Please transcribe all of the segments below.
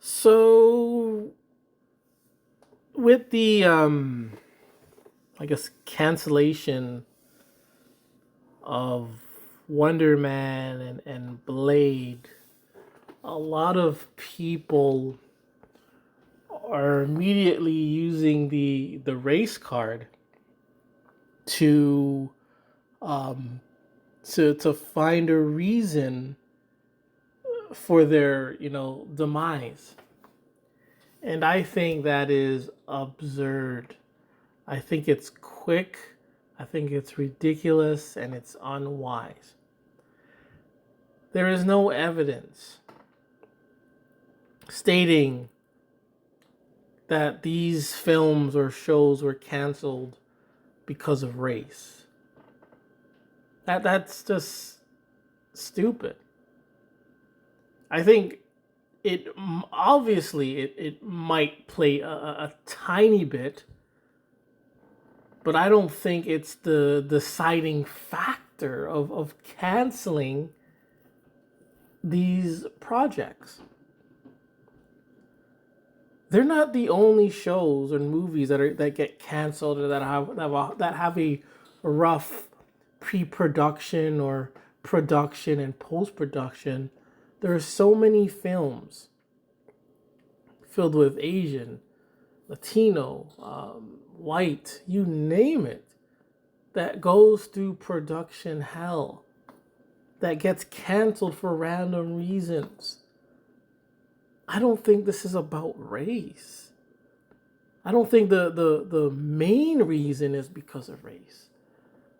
So with the I guess cancellation of Wonder Man and Blade, a lot of people are immediately using the race card to um to find a reason for their, demise. And I think that is absurd. I think it's quick, I think it's ridiculous, and it's unwise. There is no evidence stating that these films or shows were canceled because of race. That's just stupid. I think it obviously it might play a tiny bit, but I don't think it's the deciding factor of canceling these projects. They're not the only shows and movies that get canceled or that have a rough pre-production or production and post-production. There are so many films filled with Asian, Latino, white, you name it, that goes through production hell, that gets canceled for random reasons. I don't think this is about race. I don't think the main reason is because of race.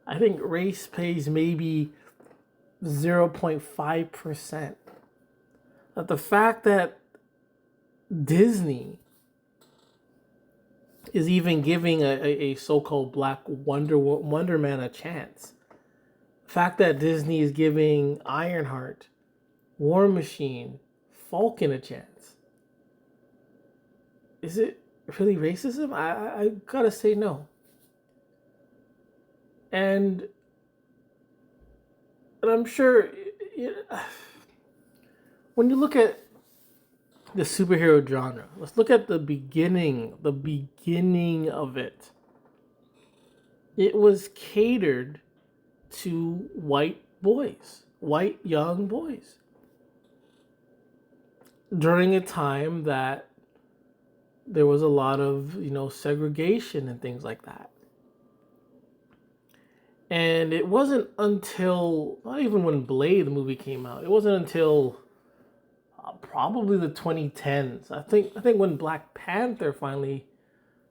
I think race plays maybe 0.5%. That the fact that Disney is even giving a so-called black Wonder Man a chance. The fact that Disney is giving Ironheart, War Machine, Falcon a chance. Is it really racism? I gotta say no. And I'm sure when you look at the superhero genre, let's look at the beginning of it. It was catered to white boys, white young boys, during a time that there was a lot of, segregation and things like that. And it wasn't until, not even when Blade the movie came out, it wasn't until probably the 2010s. I think when Black Panther finally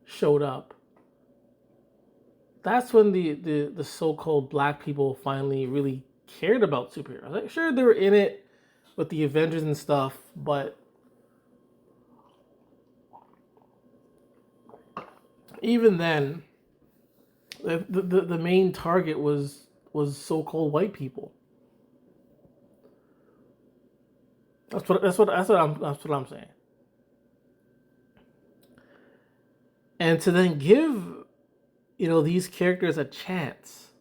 showed up, that's when the so-called black people finally really cared about superheroes. Like, sure, they were in it with the Avengers and stuff, but even then, the main target was so-called white people. That's what I'm saying. And to then give, these characters a chance,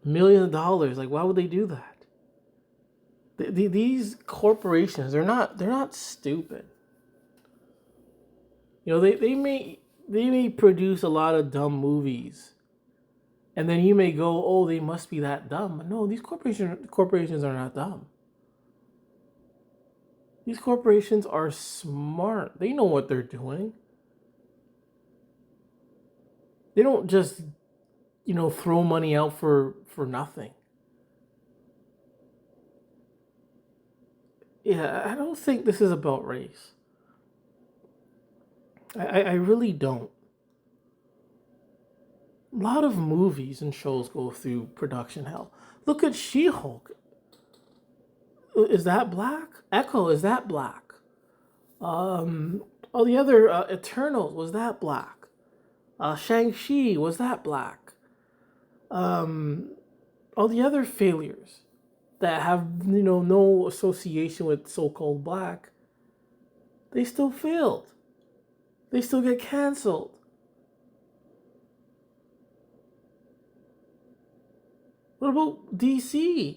millions of dollars, like why would they do that? These corporations, they're not stupid. They may produce a lot of dumb movies, and then you may go, oh, they must be that dumb. No, these corporations are not dumb. These corporations are smart. They know what they're doing. They don't just, throw money out for nothing. Yeah, I don't think this is about race. I really don't. A lot of movies and shows go through production hell. Look at She-Hulk. Is that black? Echo, is that black? All the other Eternals, was that black? Shang-Chi, was that black? Um, all the other failures that have, no association with so-called black, they still failed. They still get canceled. What about DC?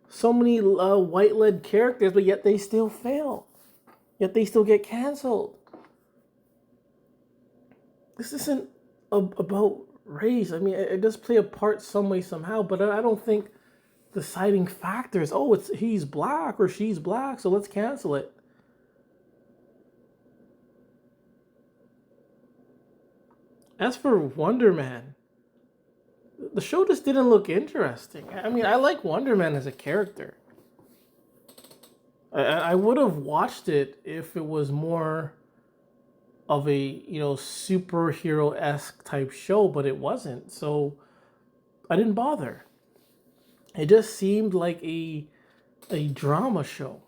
so many white led characters, but yet they still fail. Yet they still get canceled. This isn't about race. I mean, it does play a part some way, somehow, but I don't think the deciding factor is, oh, it's he's black or she's black, so let's cancel it. As for Wonder Man, the show just didn't look interesting. I mean, I like Wonder Man as a character. I would have watched it if it was more of a superhero esque type show, but it wasn't. So I didn't bother. It just seemed like a drama show,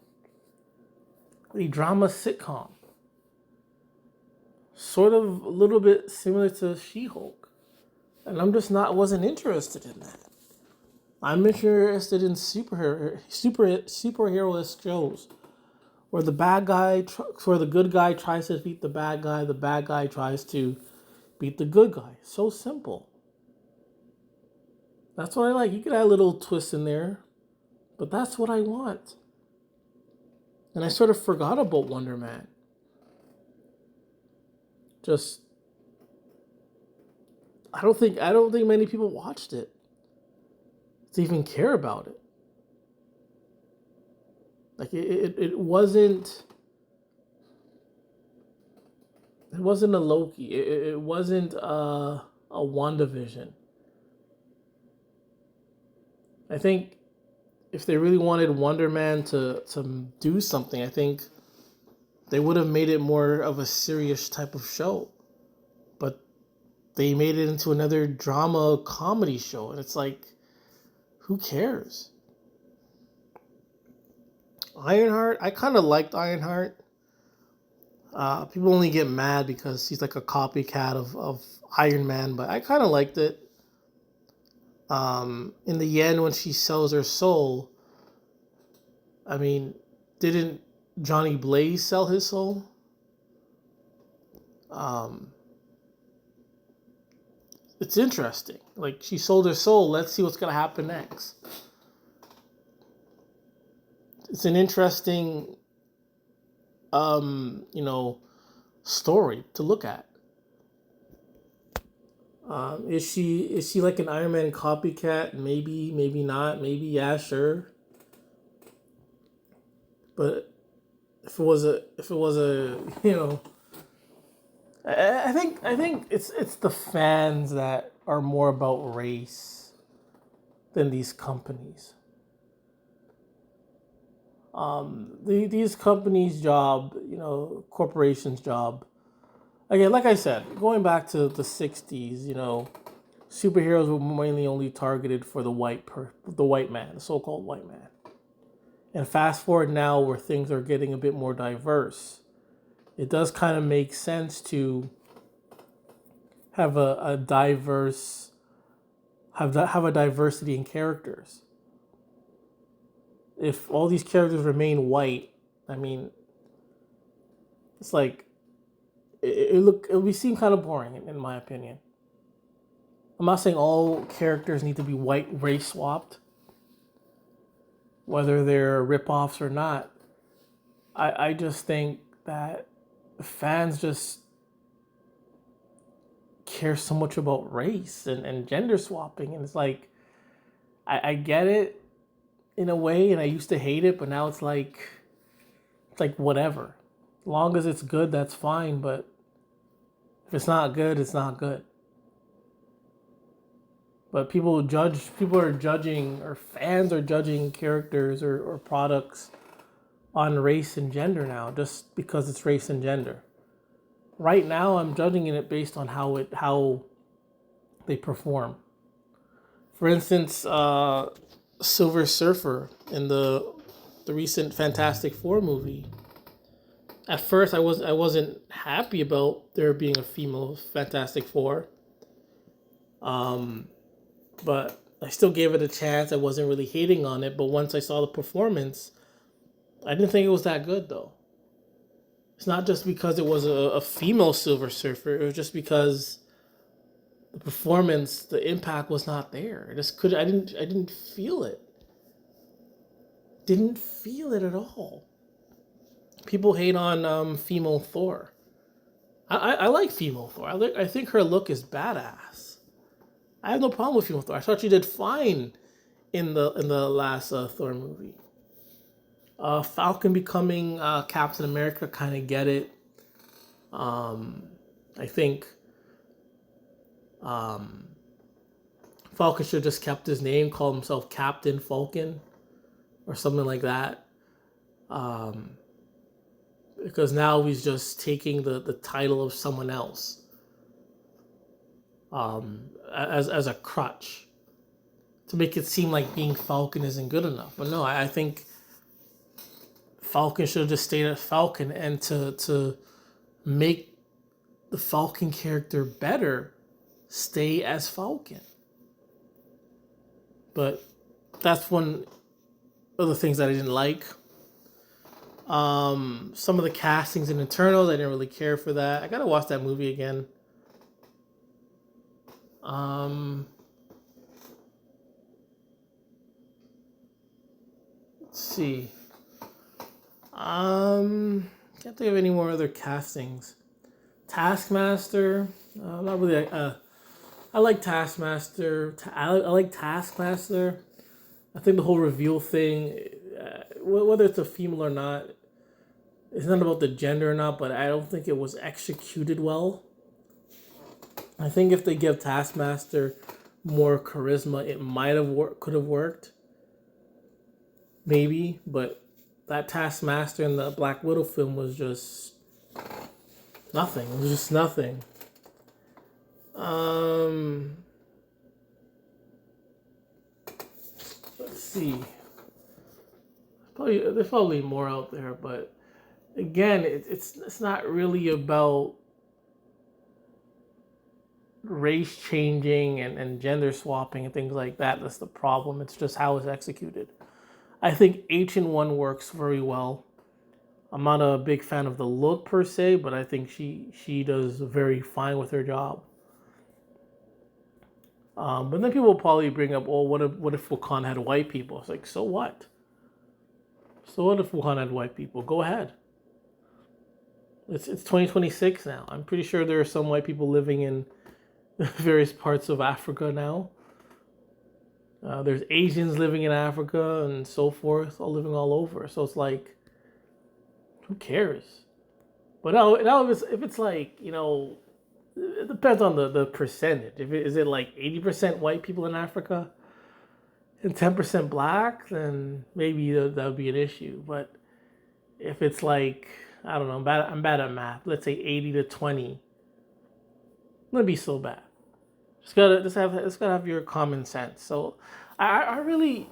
a drama sitcom, sort of a little bit similar to She-Hulk, and I'm just not wasn't interested in that. I'm interested in superhero shows where where the good guy tries to beat the bad guy tries to beat the good guy. So simple. That's what I like. You could add a little twist in there, but that's what I want. And I sort of forgot about Wonder Man. Just I don't think many people watched it to even care about it. Like it wasn't a Loki. It wasn't a WandaVision. I think if they really wanted Wonder Man to do something, I think they would have made it more of a serious type of show. But they made it into another drama comedy show, and it's like, who cares? Ironheart, I kind of liked Ironheart. People only get mad because he's like a copycat of Iron Man, but I kind of liked it. In the end, when she sells her soul, I mean, didn't Johnny Blaze sell his soul? Um, it's interesting. Like, she sold her soul. Let's see what's gonna happen next. It's an interesting, um, you know, story to look at. Is she like an Iron Man copycat? Maybe, maybe not. Maybe yeah, sure. But if it was a I think it's the fans that are more about race than these companies. These companies' job, corporations' job. Again, like I said, going back to the '60s, superheroes were mainly only targeted for the white man, the so-called white man. And fast forward now, where things are getting a bit more diverse, it does kind of make sense to have a diverse have a diversity in characters. If all these characters remain white, I mean, it's like it would be seem kind of boring in my opinion. I'm not saying all characters need to be white race swapped, whether they're ripoffs or not. I just think that fans just care so much about race and gender swapping, and it's like I get it in a way, and I used to hate it, but now it's like whatever. As long as it's good, that's fine. But if it's not good, it's not good. But people are judging, or fans are judging characters or products on race and gender now, just because it's race and gender. Right now, I'm judging it based on how they perform. For instance, Silver Surfer in the recent Fantastic Four movie. At first, I wasn't happy about there being a female Fantastic Four, um, but I still gave it a chance. I wasn't really hating on it, but once I saw the performance, I didn't think it was that good though. It's not just because it was a female Silver Surfer. It was just because the performance, the impact was not there. I just could I didn't feel it. didn't feel it at all. People hate on female Thor. I like female Thor. I think her look is badass. I have no problem with female Thor. I thought she did fine in the last Thor movie. Falcon becoming Captain America, kind of get it. I think Falcon should have just kept his name, called himself Captain Falcon, or something like that. Because now he's just taking the title of someone else as a crutch to make it seem like being Falcon isn't good enough. But no, I think Falcon should have just stayed as Falcon, and to make the Falcon character better, stay as Falcon. But that's one of the things that I didn't like. Some of the castings in Eternals, I didn't really care for that. I gotta watch that movie again. Let's see. Can't think of any more other castings. Taskmaster. Not really. I like Taskmaster. I like Taskmaster. I think the whole reveal thing, whether it's a female or not, it's not about the gender or not, but I don't think it was executed well. I think if they give Taskmaster more charisma, it might have could have worked. Maybe, but that Taskmaster in the Black Widow film was just nothing. It was just nothing. Let's see. There's probably more out there, but again, it's not really about race changing and gender swapping and things like that. That's the problem. It's just how it's executed. I think H-1 works very well. I'm not a big fan of the look per se, but I think she does very fine with her job. But then people will probably bring up, well, what if Wakanda had white people? It's like, so what? So what if Wakanda had white people? Go ahead. It's 2026 now. I'm pretty sure there are some white people living in various parts of Africa now. There's Asians living in Africa and so forth, all living all over. So it's like, who cares? But now if it's like, it depends on the percentage. Is it like 80% white people in Africa and 10% black, then maybe that would be an issue. But if it's like, I don't know, I'm bad at math. Let's say 80 to 20. It wouldn't be so bad. Just gotta have your common sense. So I really,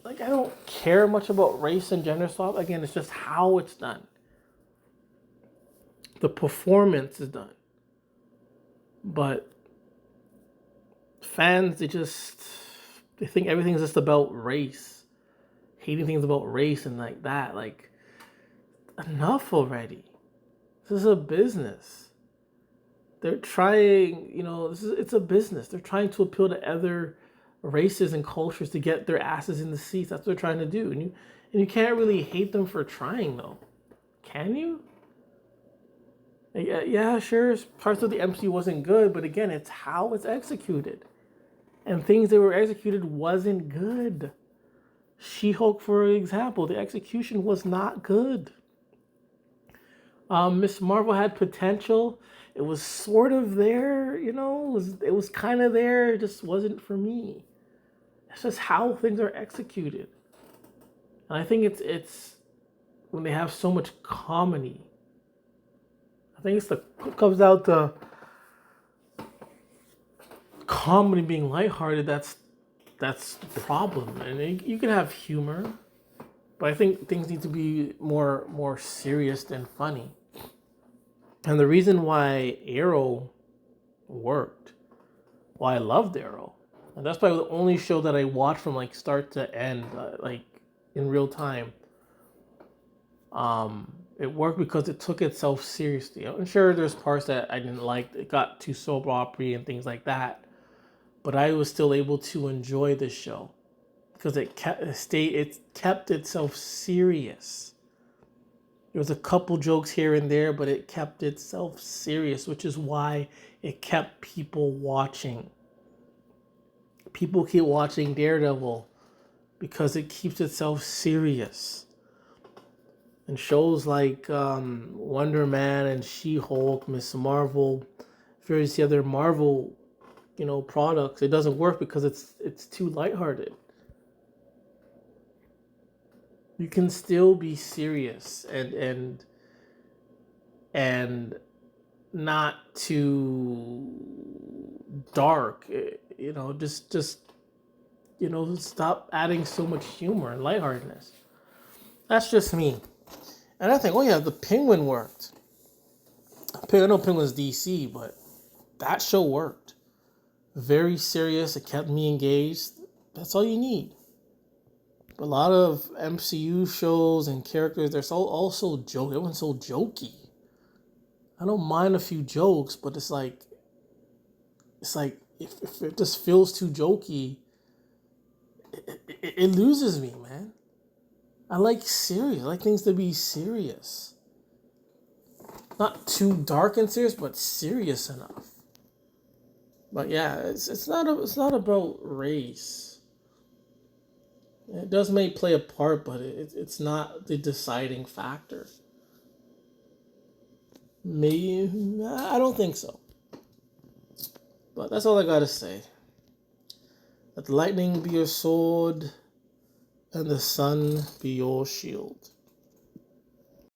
like, I don't care much about race and gender swap. Again, it's just how it's done. The performance is done. But fans, they think everything's just about race. Hating things about race and like that. Like, enough already. This is a business. They're trying, it's a business. They're trying to appeal to other races and cultures to get their asses in the seats. That's what they're trying to do. And you can't really hate them for trying, though. Can you? Yeah, sure, parts of the MCU wasn't good, but again, it's how it's executed. And things that were executed wasn't good. She-Hulk, for example, the execution was not good. Miss Marvel had potential. It was sort of there, it was kind of there. It just wasn't for me. It's just how things are executed. And I think it's when they have so much comedy. I think it comes out to comedy being lighthearted. That's the problem. And you can have humor, but I think things need to be more serious than funny. And the reason why Arrow worked, why I loved Arrow, and that's probably the only show that I watched from like start to end, like in real time. It worked because it took itself seriously. I'm sure there's parts that I didn't like. It got too soap opera and things like that. But I was still able to enjoy this show. because it kept itself serious. There was a couple jokes here and there, but it kept itself serious, which is why it kept people watching. People keep watching Daredevil because it keeps itself serious. And shows like Wonder Man and She-Hulk, Miss Marvel, various other Marvel, products, it doesn't work because it's too lighthearted. You can still be serious and not too dark. Just stop adding so much humor and lightheartedness. That's just me. And I think, oh yeah, the Penguin worked. I know Penguin's DC, but that show worked. Very serious. It kept me engaged. That's all you need. A lot of MCU shows and characters, they're also joke. Everyone's so jokey. I don't mind a few jokes, but it's like if it just feels too jokey, it loses me, man. I like serious. I like things to be serious. Not too dark and serious, but serious enough. But yeah, it's not about race. It does may play a part, but it's not the deciding factor. Maybe I don't think so. But that's all I gotta say. Let the lightning be your sword, and the sun be your shield.